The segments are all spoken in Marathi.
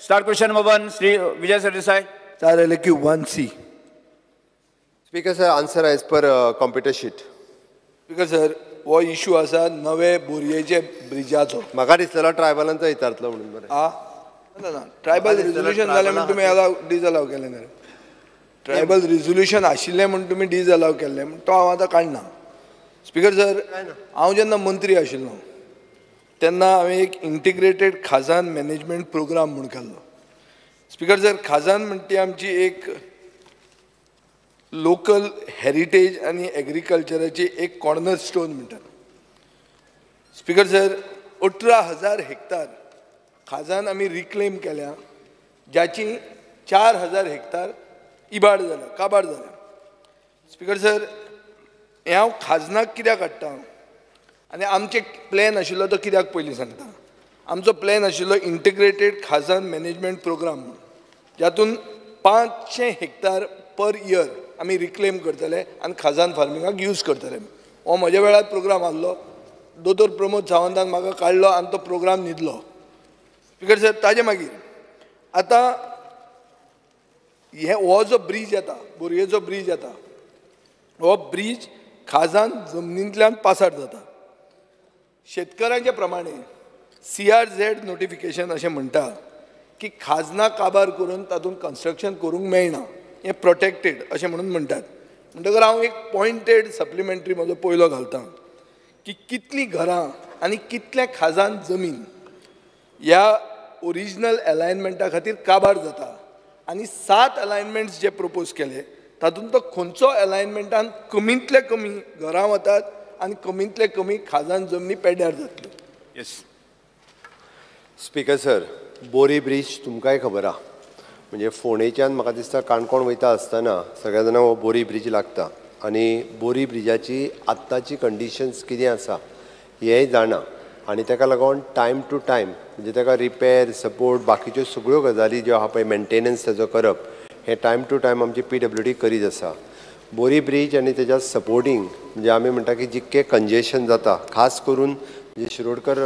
Start question number 1, Sri Vijay Sardesai. Sir, I'll give 1C. Speaker sir, answer as per computer sheet. Speaker sir, वो इशू आसा नवे बोरयेचे ब्रिजाचो. म्हाका दिसलेलो ट्रायबलांचो विचारतलो म्हणून बरें. ना ट्रायबल रिझोल्यूशन जालें म्हणून तुमी डिसअलाव केलें न्ही. ट्रायबल रिझोल्यूशन आशिल्लें म्हणून तुमी डिसअलाव केल्लें म्हणून तो हांव आतां काडना. स्पीकर सर, हांव जेन्ना मंत्री आशिल्लो तेन्ना हांवें एक इंटिग्रेटेड खाजान मॅनेजमेंट प्रोग्राम म्हूण केल्लो. स्पीकर सर, खाजान म्हणटा ती आमची एक लोकल हेरिटेज आनी एग्रीकल्चराची एक कॉर्नर स्टोन म्हणटात. स्पीकर सर, 18,000 हेक्टर खाजान आमी रिक्लेम केल्या, ज्याची 4,000 हेक्टर इबाड जाल्या, काबाड जाल्या. स्पीकर सर, हें हांव खाजनाक कित्याक हाडटा आनी आमचे प्लॅन आशिल्लो तो कित्याक पयलीं सांगता. आमचो प्लॅन आशिल्लो इंटिग्रेटेड खाजान मॅनेजमेंट प्रोग्राम म्हणून, जातून 500 हेक्टर पर इयर आमी रिक्लेम करतले आनी खाजान फार्मिंगाक यूज करतले. हो म्हज्या वेळार प्रोग्राम आसलो. दोतोर प्रमोद सावंतान म्हाका काडलो आनी तो प्रोग्राम न्हिदलो. स्पीकर सर, ताजे मागीर आतां हो जो ब्रीज येता, बोरयेचो ब्रीज येता, हो ब्रीज खाजान जमनींतल्यान पासाट जाता. शेतकारांचे प्रमाणे CRZ नोटिफिकेशन अशें म्हणटा की खाजना काबार करून तातूंत कन्स्ट्रक्शन करूंक मेळना, हें प्रोटेक्टेड अशें म्हणून म्हणटात. म्हणटकर हांव एक पॉयंटेड सप्लिमेंटरी म्हजो पयलो घालतां की कितलीं घरां आनी कितलें खाजान जमीन ह्या ओरिजिनल अलायनमेंटा खातीर काबार जाता आनी 7 अलायनमेंट्स जे प्रपोज केले तातूंत तो खंयचो अलायनमेंटान कमींतले कमी घरां वतात आनी कमींतले कमी खाजान जमनी पेड्ड्यार जातल्यो. Yes. स्पीकर सर, बोरी ब्रीज तुमकांय खबर आहा. म्हणजे फोंडेच्यान म्हाका दिसता काणकोण वयता आसतना सगळ्या जाणांक हो बोरी ब्रीज लागता आनी बोरी ब्रिजाची आत्ताची कंडिशन्स कितें आसा हेंय जाणा आनी ताका लागून टायम टू टायम म्हणजे ताका रिपेर सपोर्ट बाकीच्यो सगळ्यो गजाली ज्यो आहा पळय मेंटेनन्स ताजो करप हें टायम टू टायम आमची PWD करीत आसा. बोरी ब्रीज आनी तेज्या सपोर्टींग म्हणजे आमी म्हणटा की जितकें कंजेशन जाता, खास करून जे शिरोडकर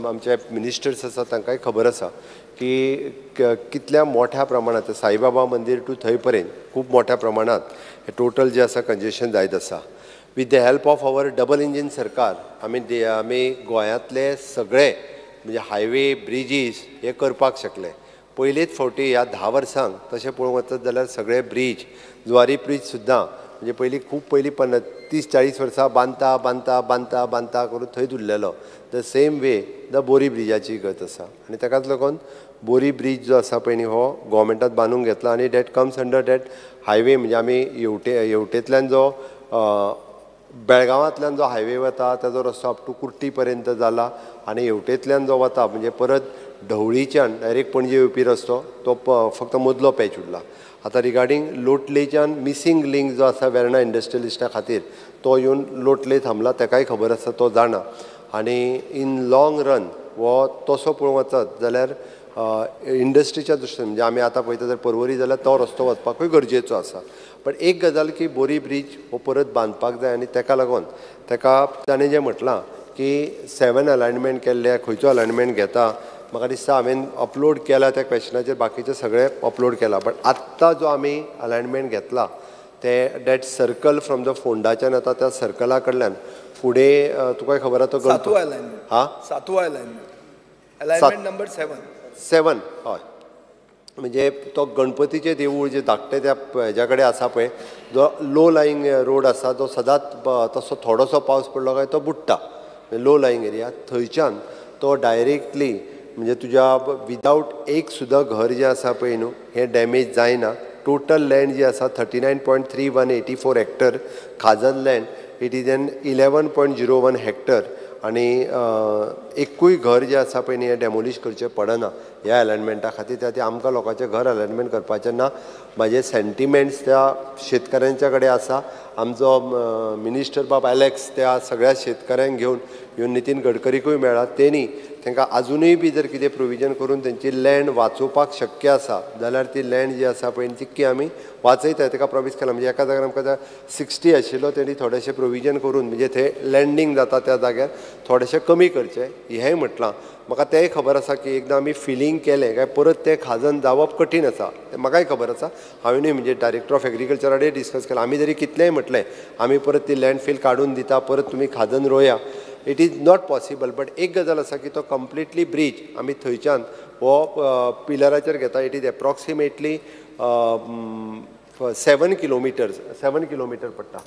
आमचे मिनिस्टर्स आसा तांकांय खबर आसा की कितल्या मोठ्या प्रमाणात साईबाबा मंदिर टू थंय पर्यंत खूब मोठ्या प्रमाणात हे टोटल जे आसा कंजेशन जायत आसा. With the help of our double engine सरकार आमी गोंयांतले सगळे म्हणजे हायवे ब्रिजीस हे करपाक शकले. पयलेच फावटी ह्या 10 वर्सांक तशें पळोवंक वचत जाल्यार सगळे ब्रीज, जुवारी ब्रीज सुद्दां म्हणजे पयलीं खूब पयलीं 30-40 वर्सां बांदता बांदता बांदता बांदता करून थंयच उरलेलो. द सेम वे द बोरी ब्रिजाची गत आसा आनी ताकाच लागून बोरी ब्रीज जो आसा पळय न्ही हो गोवमेंटान बांदूंक घेतला आनी that comes under that highway म्हणजे आमी येवटेंतल्यान जो बेळगांवांतल्यान जो हायवे वता ताजो रस्तो अप टू कुर्टी पर्यंत जाला आनी येवटेंतल्यान जो वता म्हणजे परत ढवळीच्यान डायरेक्ट पणजे येवपी रस्तो तो फक्त मदलो पॅच उरला. आतां रिगार्डींग लोटलेच्यान मिसींग लिंक जो आसा वेर्णा इंडस्ट्रियलिस्टा खातीर तो येवन लोटले थांबला, ताकाय खबर आसा, तो जाणा. आनी इन लाँग रन हो तसो पळोवंक वचत जाल्यार इंडस्ट्रीच्या दृश्टीन म्हणजे आमी आतां पळयता जर पर्वरी जाल्यार तो रस्तो वचपाकूय गरजेचो आसा. पण एक गजाल की बोरी ब्रीज हो परत बांदपाक जाय आनी ताका लागून ताका ताणें जें म्हटलां की 7 अलायनमेंट केल्ले, खंयचो अलायनमेंट घेता म्हाका दिसता हांवें अपलोड केला त्या क्वेश्चनाचेर बाकीचे सगळे अपलोड केला. बट आत्तां जो आमी अलायनमेंट घेतला ते डॅट सर्कल फ्रॉम द फोंडाच्यान येता त्या सर्कला कडल्यान फुडें तुकाय खबर आहा तो 7वो अलायनमेंट अलायनमेंट नंबर 7 हय. म्हणजे तो गणपतीचें देवूळ जे धाकटें त्या हेज्या कडेन आसा पळय जो लो लायींग रोड आसा तो सदांच तसो थोडोसो पावस पडलो काय तो बुडटा. लो लायींग एरिया थंयच्यान तो डायरेक्टली म्हणजे तुज्या विदावट एक सुद्दां घर जें आसा पळय न्हू हें डॅमेज जायना. टोटल लँड जी आसा 39.3184 हेक्टर खाजन land, it is an 11.01 hectare आनी एकूय घर जें आसा पळय न्ही हें डॅमोलिश करचें पडना ह्या अलायनमेंटा खातीर. त्या आमकां लोकांचें घर अलायनमेंट करपाचें ना. म्हाजे सेंटिमेंट्स त्या शेतकाऱ्यांच्या कडेन आसा. आमचो मिनिस्टर बाब एलेक्स त्या सगळ्या शेतकाऱ्यांक घेवन ह्यो नितीन गडकरीकूय मेळ्ळा. तेणी तांकां आजुनूय बी जर कितें प्रोविजन करून तेंची लँड वाचोवपाक शक्य आसा जाल्यार ती लँड जी आसा पळय तितकी आमी वाचयताय. ताका प्रॉमिस केला म्हणजे एका जाग्यार आमकां 60 आशिल्लो तेणी थोडेशें प्रोविजन करून म्हणजे थंय लँडींग जाता त्या जाग्यार थोडेशें कमी करचें हेंय म्हटलां म्हाका तेंय खबर आसा की एकदां आमी फिलिंग केलें काय परत तें खाजन जावप कठीण आसा तें म्हाकाय खबर आसा हांवेंनूय म्हणजे डायरेक्टर ऑफ एग्रीकल्चरा कडेन डिस्कस केलां आमी जरी कितलेंय म्हटलें आमी परत ती लँडफील काडून दिता परत तुमी खाजन रोया it is not possible but एक गजाल आसा की तो कंप्लिटली ब्रीज आमी थंयच्यान हो पिलराचेर घेता इट इज एप्रॉक्सिमेटली 7 किलोमिटर पडटा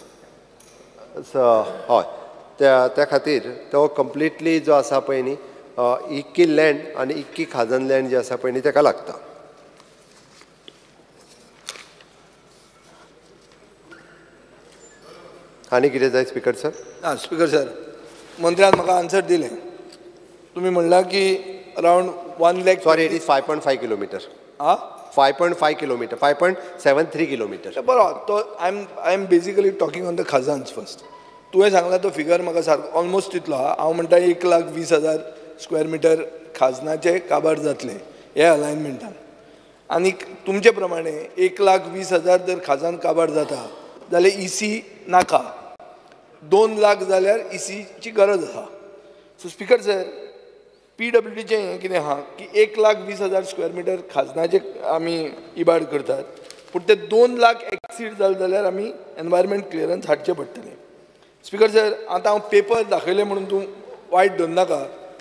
हय त्या खातीर तो कंप्लिटली जो आसा पळय न्ही इक्की लँड आनी इक्की खाजन लँड जी आसा पळय न्ही ताका लागता आनी कितें जाय स्पिकर सर स्पीकर सर मंत्र्यान म्हाका आन्सर दिलें तुमी म्हणलां की around 1 lakh sorry it is 5.5 kilometre 5.5 kilometre 5.73 kilometre बरो तो I am basically talking on the खजान्स फर्स्ट तुवें सांगला तो फिगर म्हाका सारको ऑलमोस्ट तितलो आहा हांव म्हणटा 1,20,000 स्क्वेअर मिटर खाजनाचे काबार जातले हे अलायनमेंटान आनी तुमचे प्रमाणे 1,20,000 जर खाजन काबार जाता जाल्यार इसी नाका 2 लाख जाल्यार इसीची गरज आसा सो स्पीकर सर PWDचें हें कितें आहा की 1,20,000 स्क्वेअर मिटर खाजनाचे आमी इबाड करतात पूण ते 2 लाख एक्सीड जाले जाल्यार आमी एनवायरमेंट क्लियरन्स हाडचें पडटलें स्पीकर सर आतां हांव पेपर दाखयले म्हणून तूं वायट धर नाका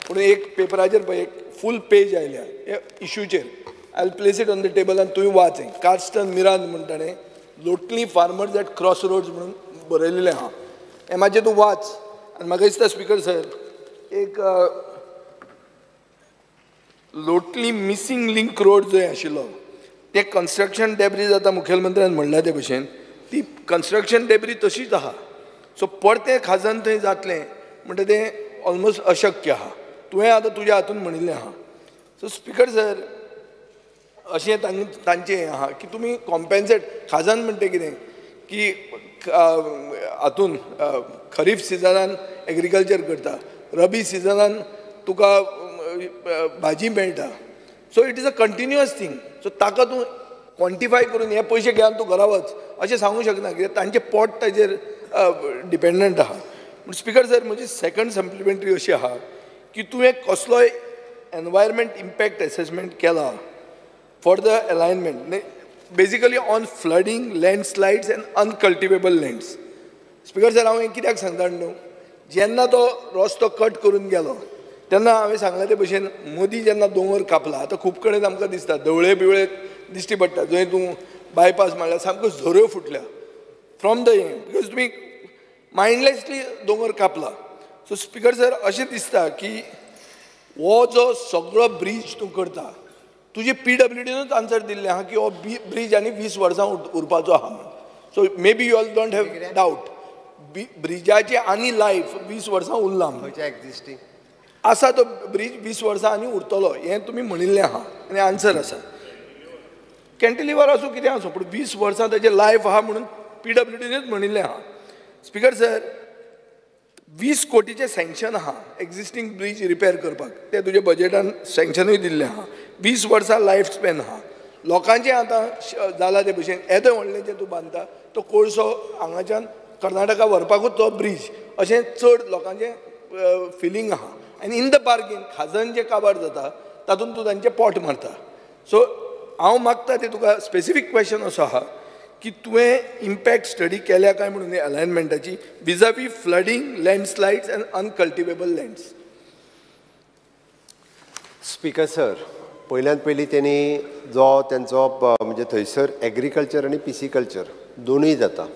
पूण एक पेपराचेर पळय एक फूल पेज आयल्या हे इशूचेर I will place it on the table आनी तुवें वाच कार्स्टन मिरान म्हणटा ताणें लोटली फार्मर्स एट क्रॉस रोड्स म्हणून बरयलेलें आहा हें मातशें तूं वाच आनी म्हाका दिसता स्पीकर सर एक लोटली मिसींग लिंक रोड जो आशिल्लो ते कन्स्ट्रक्शन डेब्रीज आतां मुखेलमंत्र्यान म्हणला ते भशेन ती कन्स्ट्रक्शन डेब्री तशीच आहा सो परतें खाजन थंय जातलें म्हणटा तें ऑलमोस्ट अशक्य आहा तुवें आतां तुज्या हातून म्हणिल्लें आहा सो स्पीकर सर अशें तांचें हें आहा की तुमी कॉम्पेन्सेट खाजन म्हणटा कितें की हातून खरीफ सिजनान एग्रीकल्चर करता रबी सिजनान तुका भाजी मेळटा so it is a continuous thing so ताका तूं क्वॉन्टिफाय करून हे पयशे घेवन तूं घरा वच अशें सांगूंक शकना कित्याक तांचें पोट ताजेर डिपेंडंट आहा पूण स्पीकर सर म्हजी सेकंड सप्लिमेंटरी अशी आहा की तुवें कसलोय एनवायरमेंट इम्पॅक्ट एसेसमेंट केला for the alignment basically on flooding landslides and uncultivable lands speaker sir हांव कित्याक सांगता न्हू जेन्ना तो रस्तो कट करून गेलो तेन्ना हांवें सांगला ते भशेन मोदी जेन्ना दोंगर कापला आतां खूब कडेन आमकां दिसता धवळे बिवळे दिश्टी पडटा जंय तूं बायपास म्हणल्यार सामको झऱ्यो फुटल्या फ्रॉम द हें बिकॉज तुमी मायंडलेसली दोंगर कापला सो स्पीकर सर अशें दिसता की हो जो सगळो ब्रीज तूं करता तुजे PWDनूच आन्सर दिल्लें आहा की हो ब्रीज आनी 20 वर्सां उरपाचो आहा म्हणून so maybe you all don't have doubt ब्रिजाची आनी लायफ 20 वर्सां उरला म्हणून एक्झिस्टिंग आसा तो ब्रीज 20 वर्सां आनी उरतलो हें तुमी म्हणिल्लें आहा आनी आन्सर आसा कॅन्टिलिवर आसूं कितें आसूं पूण 20 वर्सां ताजें लायफ आहा म्हणून PWDनूच म्हणिल्लें आहा स्पीकर सर 20 कोटीचें सँक्शन आहा एक्झिस्टींग ब्रीज रिपेर करपाक तें तुज्या बजेटान सँक्शनूय दिल्लें आहा 20 वर्सां लायफ स्पॅन आहा लोकांचें आतां जाला ते भशेन येदें व्हडलें जें तूं बांदता तो कोळसो हांगाच्यान कर्नाटका व्हरपाकूच तो ब्रीज अशें चड लोकांचें फिलींग आहा आनी इन द बार्गेन खाजन जें काबार जाता तातूंत तूं तांचें पोट मारता सो हांव मागता तें तुका स्पेसिफीक क्वेश्चन असो आहा की तुवें इम्पॅक्ट स्टडी केल्या काय म्हणून अलायनमेंटाची विजावी flooding landslides and uncultivable lands speaker sir पयल्यान पयलीं तेणी जो तेंचो म्हणजे थंयसर एग्रीकल्चर आनी पिसिकल्चर दोनूय जाता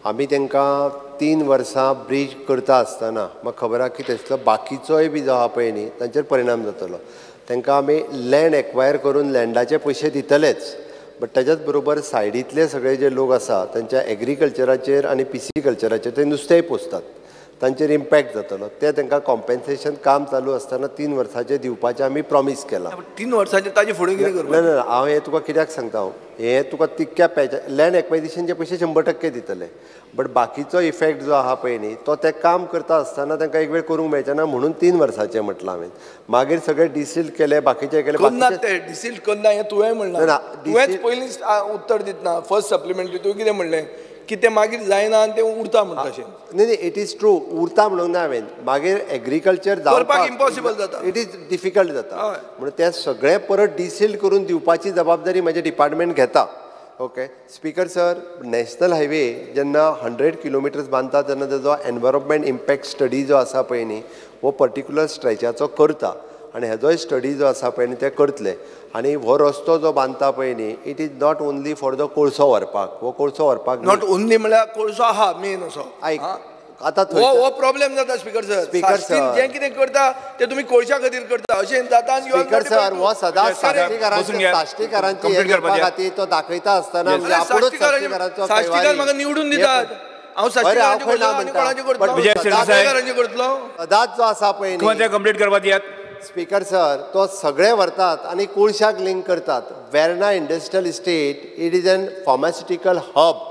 आमी तांकां 3 वर्सां ब्रीज करता आसतना म्हाका खबर आहा की थंयसरलो बाकीचोय बी जो आहा पळय न्ही तांचेर परिणाम जातलो तांकां आमी लँड एक्वायर करून लँडाचे पयशे दितलेच बट ताच्याच बरोबर सायडींतले सगळे जे लोक आसा तांच्या एग्रीकल्चराचेर आनी पिसिकल्चराचेर ते नुस्तेंय पोसतात तांचेर इम्पॅक्ट जातलो ते तांकां कॉम्पेन्सेशन काम चालू आसतना 3 वर्सांचें दिवपाचें आमी प्रॉमीस केलां 3 वर्सांचें ताजे फुडें कितें करपाचें ना हांव हें तुका कित्याक सांगता हांव हें तुका तितक्या लँड एक्वायजिशनचे पयशे 100% दितले बट बाकीचो इफेक्ट जो आहा पळय न्ही तो तें काम करता आसतना तांकां एक वेळ करूंक मेळचेना म्हणून 3 वर्सांचें म्हटलां हांवें मागीर सगळे डिसील्ड केले बाकीचे केले ते डिसील्ड करना हें तुवें म्हणलां तुवेंच पयलीं उत्तर दितना फर्स्ट सप्लिमेंटरी तुवें कितें म्हणलें की ते मागीर जायना आनी तें उरता म्हणटा अशें. नाही इट इज ट्रू उरता म्हणूंक ना हांवें मागीर एग्रीकल्चर करपाक impossible जाता. इट इज डिफिकल्ट जाता म्हणून ते सगळें परत डिसील्ड करून दिवपाची जबाबदारी म्हजें डिपार्टमेंट घेता. Okay speaker sir national highway जेन्ना 100 किलोमिटर्स बांदता तेन्ना तेजो एनवायरमेंट इम्पॅक्ट स्टडी जो आसा पळय न्ही हो पर्टिक्युलर स्ट्रेचाचो करता आनी हेजोय स्टडी जो आसा पळय न्ही ते करतले. आनी हो रस्तो जो बांदता पळय न्ही it is not only for the कोळसो व्हरपाक हो कोळसो व्हरपाक नॉट ओन्ली म्हळ्यार कोळसो आहा मेन असो. आयक आतां हो प्रॉब्लेम जाता स्पीकर सर. स्पीकर सर जें कितें करता तें तुमी कोळशा खातीर करता अशें जाता. स्पीकर सर हो सदांच साश्टीकारांची हे करपा खातीर तो दाखयता आसतना म्हणजे आपुणूच साश्टीकारांचो साश्टीकार म्हाका निवडून दितात. हांव साश्टीकारांचें करतलो आनी कोणाचें करतलो साश्टीकारांचें करतलो. सदांच जो आसा पळय न्ही कंप्लीट करपा दियात. स्पीकर सर तो सगळे व्हरतात आनी कोळशाक लिंक करतात. Verna industrial estate it is N pharmaceutical hub.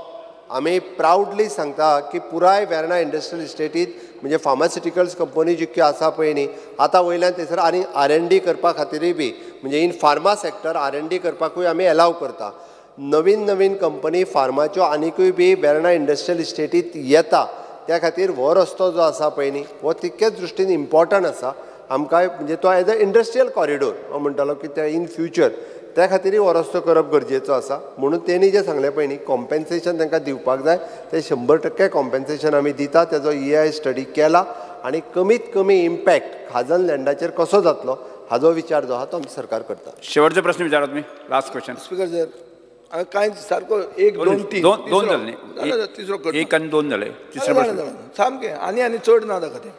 आमी प्राउडली सांगता की पुराय वेर्ना इंडस्ट्रियल इस्टेटीत म्हणजे फार्मास्युटिकल्स कंपनी जितक्यो आसा पळय न्ही आतां वयल्यान थंयसर आनी R&D करपा खातीरूय बी म्हणजे इन फार्मा सेक्टर R&D करपाकूय आमी एलाव करता. नवीन नवीन कंपनी फार्माच्यो आनिकूय बी वेर्ना इंडस्ट्रियल इस्टेटीत येता त्या खातीर हो रस्तो जो आसा पळय न्ही हो तितकेच दृश्टीन इम्पॉर्टंट आसा आमकां म्हणजे तो एज अ इंडस्ट्रियल कॉरिडोर हांव म्हणटालो की ते इन फ्युचर त्या खातीरय हो रस्तो करप गरजेचो आसा. म्हणून तेणी जें सांगलें पळय न्ही कॉम्पेन्सेशन तांकां दिवपाक जाय ते 100% कॉम्पेन्सेशन आमी दिता. तेजो EIA स्टडी केला आनी कमीत कमी इम्पॅक्ट खाजन लँडाचेर कसो जातलो हाजो विचार जो आहा तो आमी सरकार करता. शेवटचो प्रश्न विचारा तुम्ही लास्ट क्वेश्चन. स्पीकर सर कांय सारको 1 2 3 दोन जाले न्ही तिसरो करता. 1 आनी 2 जाले. तिसरो प्रश्न सामकें आनी चड ना ताका तें.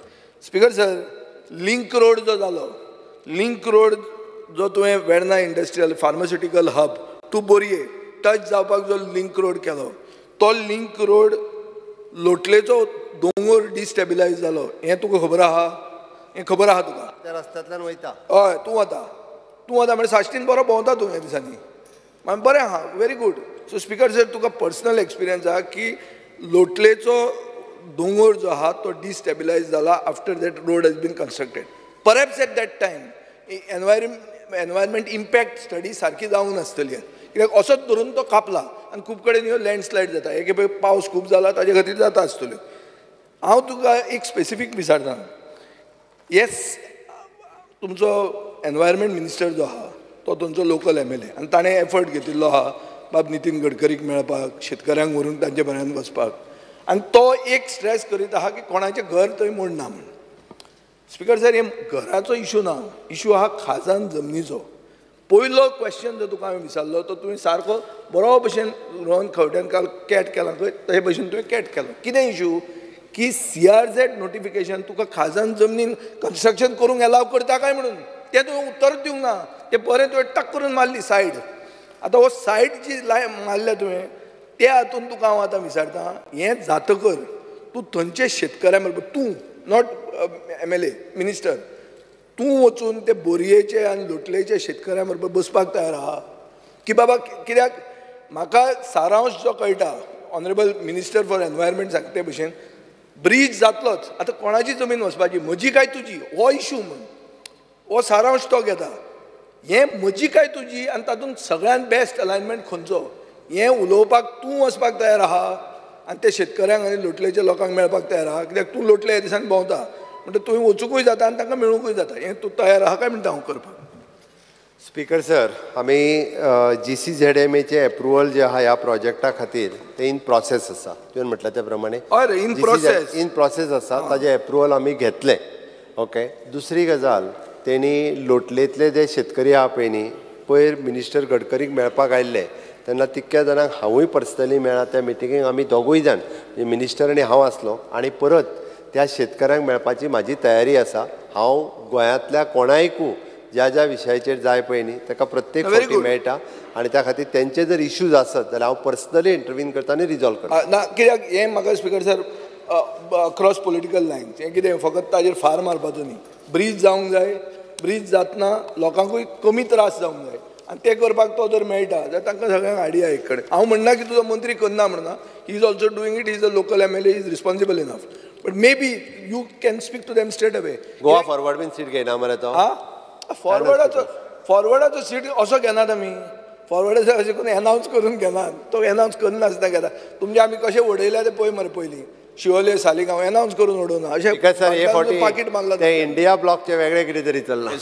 स्पीकर सर लिंक रोड जो जालो लिंक रोड जो तुवें Verna industrial pharmaceutical hub to Borim touch जावपाक जो लिंक रोड केलो तो लिंक रोड लोटलेचो दोंगर डिस्टेबिलायज जालो हें तुका खबर आहा? हें खबर आहा तुका? त्या रस्त्यांतल्यान वयता हय तूं वता म्हणजे साश्टीन बरो भोंवता तूं ह्या दिसांनी बरें आहा very good. So speaker sir तुका पर्सनल एक्सपिरियन्स आहा की लोटलेचो दोंगर जो आहा तो डिस्टेबिलायज जाला after that road has been constructed. Perhaps at that time environment impact study सारकी जावंक नासतली कित्याक असोच धरून तो कापला आनी खूब कडेन ह्यो लँडस्लायड जाता. एक पावस खूब जाला ताजे खातीर जाता आसतल्यो. हांव तुका एक स्पेसिफीक विचारता. येस तुमचो एनवायरमेंट मिनिस्टर जो आहा तो तुमचो लोकल MLA आनी ताणें एफर्ट घेतिल्लो आहा बाब नितीन गडकरीक मेळपाक शेतकऱ्यांक व्हरून तांचे बऱ्यान वचपाक आनी तो एक स्ट्रेस करीत आहा की कोणाचें घर थंय मोडना म्हण. स्पीकर सर हे घराचो इशू ना इशू आहा खाजन जमनीचो. पयलो क्वेश्चन जर तुका हांवें विचारलो तो तुवें सारको बरो भशेन रोहन खंवट्यान काल कॅट केला ते भशेन तुवें कॅट केलो. कितें इशू की CRZ नोटिफिकेशन तुका खाजन जमनीन कन्स्ट्रक्शन करूंक एलाव करता काय म्हणून तें तुवें उत्तर दिवंक ना. तें बरें तुवें टक करून मारली सायड. आतां हो सायड जी मारल्या तुवें त्या हातून तुका हांव आतां विचारता हें जातकर तूं थंयचे शेतकऱ्यां बरोबर तूं नॉट MLA मिनिस्टर तूं वचून ते बोरयेचे आनी लोटलेचे शेतकऱ्यां बरोबर बसपाक तयार आहा की बाबा कित्याक म्हाका सारांश जो कळटा ऑनरेबल मिनिस्टर फॉर एनवायरमेंट सांगता ते भशेन ब्रीज जातलोच. आतां कोणाची जमीन वचपाची म्हजी काय तुजी हो इशू म्हण हो सारांश तो घेता. हें म्हजी काय तुजी आनी तातूंत सगळ्यान बेस्ट अलायनमेंट खंयचो हें उलोवपाक तूं वचपाक तयार आहा आनी ते शेतकऱ्यांक आनी लोटलेच्या लोकांक मेळपाक तयार आहा कित्याक तूं लोटले ह्या दिसांनी भोंवता म्हणटा तुवें वचूंकूय जाता आनी तांकां मेळूंकूय जाता. हें तूं तयार आहा काय म्हणटा हांव करपाक. स्पीकर सर आमी GCZMAचे एप्रुवल जे आहा ह्या प्रोजेक्टा खातीर ते इन प्रोसेस आसा तुवें म्हटल्या त्या प्रमाणे हय इन प्रोसेस आसा ताजे एप्रुवल आमी घेतले. ओके दुसरी गजाल तेणी लोटलेंतले जे शेतकरी आहा पळय न्ही पयर मिनिस्टर गडकरीक मेळपाक आयिल्ले तेन्ना तितक्या जाणांक हांवूय पर्सनली मेळ्ळा त्या मिटिंगेक आमी दोगूय जाण म्हणजे मिनिस्टर आनी हांव आसलो आनी परत त्या शेतकऱ्यांक मेळपाची म्हाजी तयारी आसा. हांव गोंयांतल्या कोणायकू ज्या ज्या विशयाचेर जाय पळय न्ही ताका प्रत्येक फावटी मेळटा आनी त्या खातीर तेंचे जर इश्यूज आसत जाल्यार हांव पर्सनली इंटरव्हीन करता आनी रिजॉल्व करता. ना कित्याक हें म्हाका speaker sir across political lines हें कितें फकत ताजेर फार मारपाचो न्ही. ब्रीज जावंक जाय ब्रीज जातना लोकांकूय कमी त्रास जावंक जाय आनी तें करपाक तो जर मेळटा जाल्यार तांकां सगळ्यांक आयडिया एक कडेन. हांव म्हणना की तुजो मंत्री करना म्हणना he is also doing it is a local MLA is responsible enough but maybe you can speak to them straight away. Goa Forward बीन सीट घेयना मरे तो फॉरवर्डाचो सीट असो घेनात आमी. फॉरवर्डाचे अशें करून एनावन्स करून घेनात तो एनावन्स करनासतना घेता तुमचे आमी कशें उडयल्या ते पळय मरे पयलीं शिवोले सालिगांव एनावन्स करून उडोवना सर हे अशें फावटी पाकीट मारला ते इंडिया ब्लॉकचे वेगळे कितें तरी चल्ला